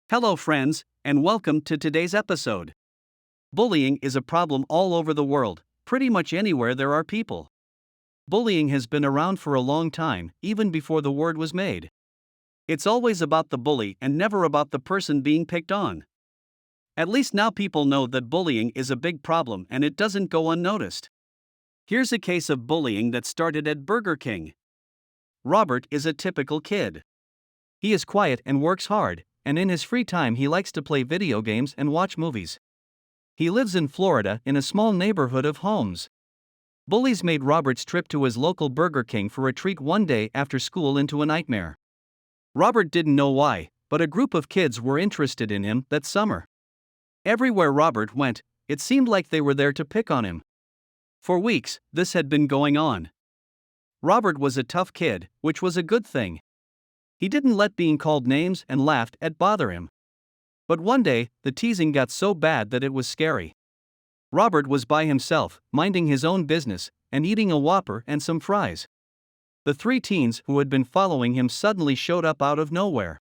Hello, friends, and welcome to today's episode. Bullying is a problem all over the world, pretty much anywhere there are people. Bullying has been around for a long time, even before the word was made. It's always about the bully and never about the person being picked on. At least now people know that bullying is a big problem and it doesn't go unnoticed. Here's a case of bullying that started at Burger King. Robert is a typical kid. He is quiet and works hard, and in his free time he likes to play video games and watch movies. He lives in Florida in a small neighborhood of homes. Bullies made Robert's trip to his local Burger King for a treat one day after school into a nightmare. Robert didn't know why, but a group of kids were interested in him that summer. Everywhere Robert went, it seemed like they were there to pick on him. For weeks, this had been going on. Robert was a tough kid, which was a good thing. He didn't let being called names and laughed at bother him. But one day, the teasing got so bad that it was scary. Robert was by himself, minding his own business, and eating a Whopper and some fries. The three teens who had been following him suddenly showed up out of nowhere.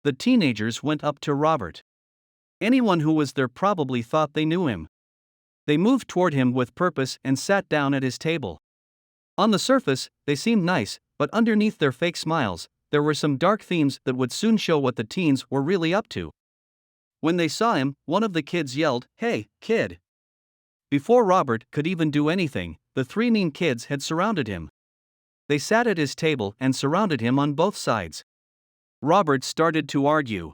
The teenagers went up to Robert. Anyone who was there probably thought they knew him. They moved toward him with purpose and sat down at his table. On the surface, they seemed nice, but underneath their fake smiles, there were some dark themes that would soon show what the teens were really up to. When they saw him, one of the kids yelled, "Hey, kid!" Before Robert could even do anything, the three mean kids had surrounded him. They sat at his table and surrounded him on both sides. Robert started to argue.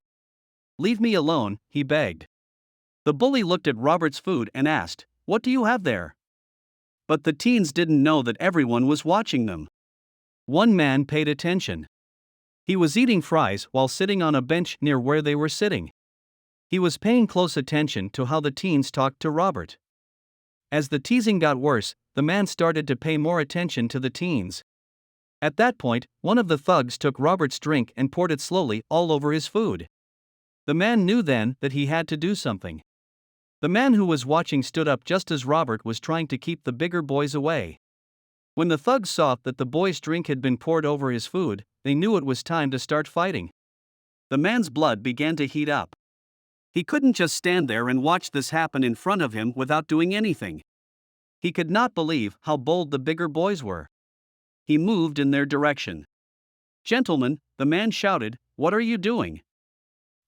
"Leave me alone," he begged. The bully looked at Robert's food and asked, "What do you have there?" But the teens didn't know that everyone was watching them. One man paid attention. He was eating fries while sitting on a bench near where they were sitting. He was paying close attention to how the teens talked to Robert. As the teasing got worse, the man started to pay more attention to the teens. At that point, one of the thugs took Robert's drink and poured it slowly all over his food. The man knew then that he had to do something. The man who was watching stood up just as Robert was trying to keep the bigger boys away. When the thugs saw that the boy's drink had been poured over his food, they knew it was time to start fighting. The man's blood began to heat up. He couldn't just stand there and watch this happen in front of him without doing anything. He could not believe how bold the bigger boys were. He moved in their direction. "Gentlemen," the man shouted, "what are you doing?"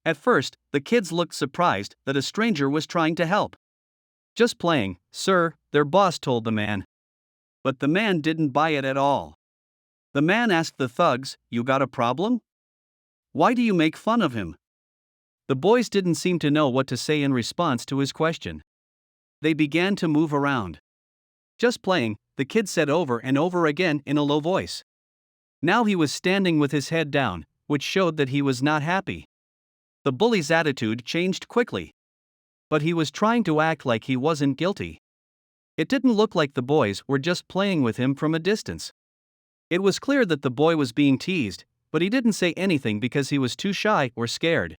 At first, the kids looked surprised that a stranger was trying to help. "Just playing, sir," their boss told the man. But the man didn't buy it at all. The man asked the thugs, "You got a problem? Why do you make fun of him?" The boys didn't seem to know what to say in response to his question. They began to move around. "Just playing," the kid said over and over again in a low voice. Now he was standing with his head down, which showed that he was not happy. The bully's attitude changed quickly. But he was trying to act like he wasn't guilty. It didn't look like the boys were just playing with him from a distance. It was clear that the boy was being teased, but he didn't say anything because he was too shy or scared.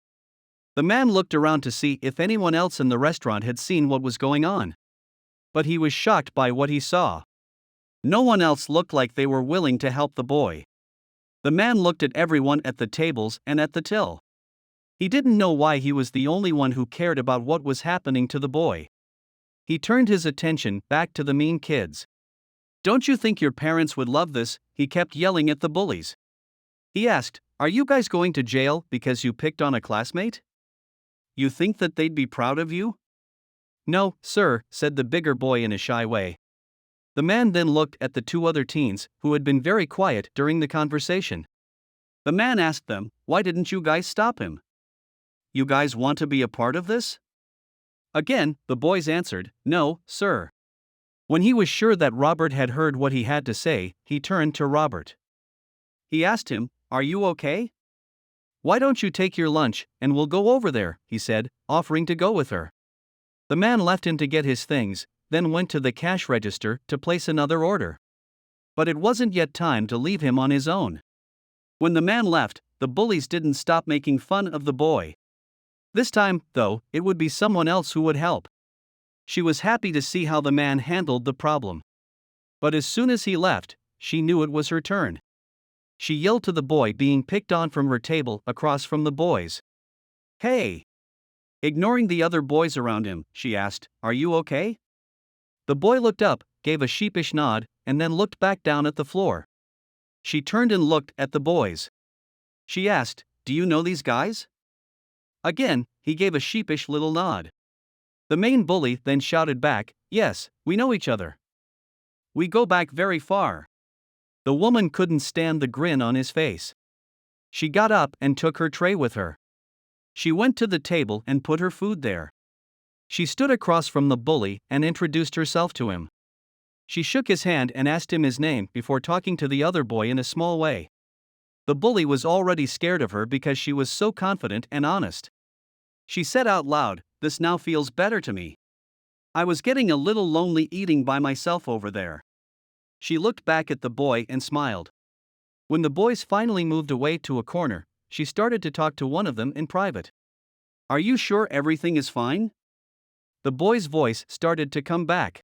The man looked around to see if anyone else in the restaurant had seen what was going on. But he was shocked by what he saw. No one else looked like they were willing to help the boy. The man looked at everyone at the tables and at the till. He didn't know why he was the only one who cared about what was happening to the boy. He turned his attention back to the mean kids. "Don't you think your parents would love this?" he kept yelling at the bullies. He asked, "Are you guys going to jail because you picked on a classmate? You think that they'd be proud of you?" "No, sir," said the bigger boy in a shy way. The man then looked at the two other teens, who had been very quiet during the conversation. The man asked them, "Why didn't you guys stop him? You guys want to be a part of this?" Again, the boys answered, "No, sir." When he was sure that Robert had heard what he had to say, he turned to Robert. He asked him, "Are you okay? Why don't you take your lunch, and we'll go over there," he said, offering to go with her. The man left him to get his things, then went to the cash register to place another order. But it wasn't yet time to leave him on his own. When the man left, the bullies didn't stop making fun of the boy. This time, though, it would be someone else who would help. She was happy to see how the man handled the problem. But as soon as he left, she knew it was her turn. She yelled to the boy being picked on from her table across from the boys. Hey! Ignoring the other boys around him, she asked, "Are you okay?" The boy looked up, gave a sheepish nod, and then looked back down at the floor. She turned and looked at the boys. She asked, "Do you know these guys?" Again, he gave a sheepish little nod. The main bully then shouted back, "Yes, we know each other. We go back very far." The woman couldn't stand the grin on his face. She got up and took her tray with her. She went to the table and put her food there. She stood across from the bully and introduced herself to him. She shook his hand and asked him his name before talking to the other boy in a small way. The bully was already scared of her because she was so confident and honest. She said out loud, "This now feels better to me. I was getting a little lonely eating by myself over there." She looked back at the boy and smiled. When the boys finally moved away to a corner, she started to talk to one of them in private. "Are you sure everything is fine?" The boy's voice started to come back.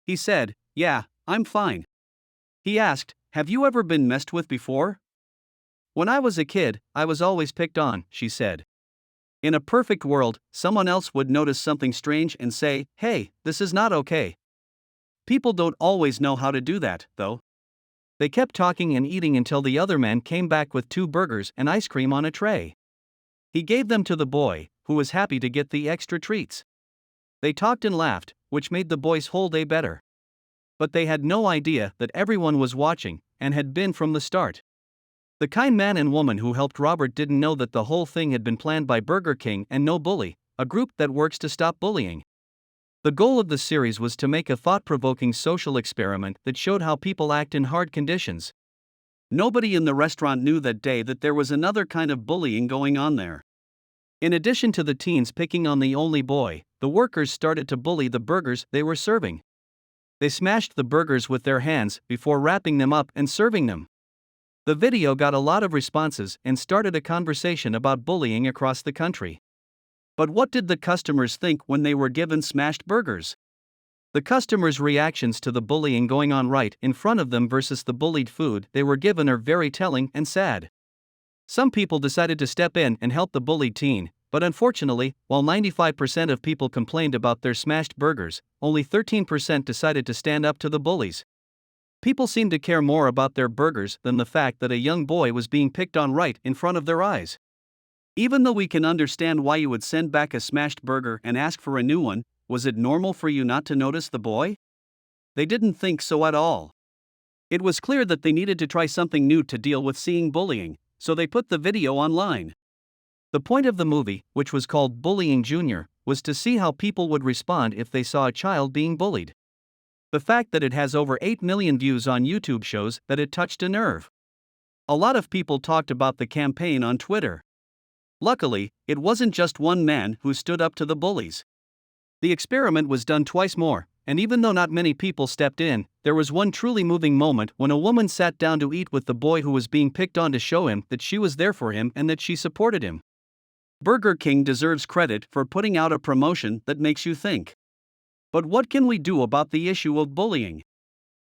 He said, "Yeah, I'm fine." He asked, "Have you ever been messed with before?" "When I was a kid, I was always picked on," she said. In a perfect world, someone else would notice something strange and say, "Hey, this is not okay." People don't always know how to do that, though. They kept talking and eating until the other man came back with 2 burgers and ice cream on a tray. He gave them to the boy, who was happy to get the extra treats. They talked and laughed, which made the boy's whole day better. But they had no idea that everyone was watching, and had been from the start. The kind man and woman who helped Robert didn't know that the whole thing had been planned by Burger King and No Bully, a group that works to stop bullying. The goal of the series was to make a thought-provoking social experiment that showed how people act in hard conditions. Nobody in the restaurant knew that day that there was another kind of bullying going on there. In addition to the teens picking on the only boy, the workers started to bully the burgers they were serving. They smashed the burgers with their hands before wrapping them up and serving them. The video got a lot of responses and started a conversation about bullying across the country. But what did the customers think when they were given smashed burgers? The customers' reactions to the bullying going on right in front of them versus the bullied food they were given are very telling and sad. Some people decided to step in and help the bullied teen, but unfortunately, while 95% of people complained about their smashed burgers, only 13% decided to stand up to the bullies. People seemed to care more about their burgers than the fact that a young boy was being picked on right in front of their eyes. Even though we can understand why you would send back a smashed burger and ask for a new one, was it normal for you not to notice the boy? They didn't think so at all. It was clear that they needed to try something new to deal with seeing bullying, so they put the video online. The point of the movie, which was called Bullying Junior, was to see how people would respond if they saw a child being bullied. The fact that it has over 8 million views on YouTube shows that it touched a nerve. A lot of people talked about the campaign on Twitter. Luckily, it wasn't just one man who stood up to the bullies. The experiment was done twice more, and even though not many people stepped in, there was one truly moving moment when a woman sat down to eat with the boy who was being picked on to show him that she was there for him and that she supported him. Burger King deserves credit for putting out a promotion that makes you think. But what can we do about the issue of bullying?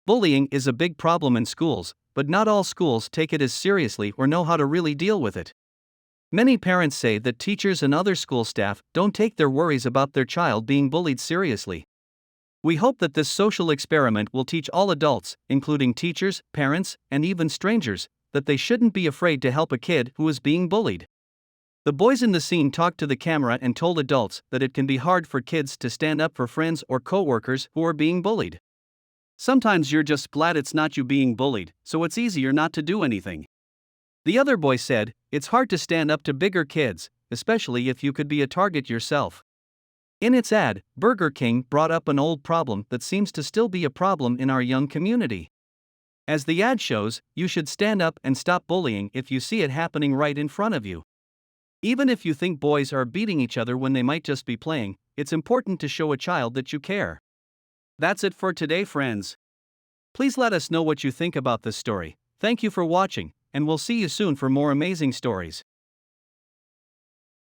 Bullying is a big problem in schools, but not all schools take it as seriously or know how to really deal with it. Many parents say that teachers and other school staff don't take their worries about their child being bullied seriously. We hope that this social experiment will teach all adults, including teachers, parents, and even strangers, that they shouldn't be afraid to help a kid who is being bullied. The boys in the scene talked to the camera and told adults that it can be hard for kids to stand up for friends or coworkers who are being bullied. Sometimes you're just glad it's not you being bullied, so it's easier not to do anything. The other boy said, "It's hard to stand up to bigger kids, especially if you could be a target yourself." In its ad, Burger King brought up an old problem that seems to still be a problem in our young community. As the ad shows, you should stand up and stop bullying if you see it happening right in front of you. Even if you think boys are beating each other when they might just be playing, it's important to show a child that you care. That's it for today, friends. Please let us know what you think about this story. Thank you for watching, and we'll see you soon for more amazing stories.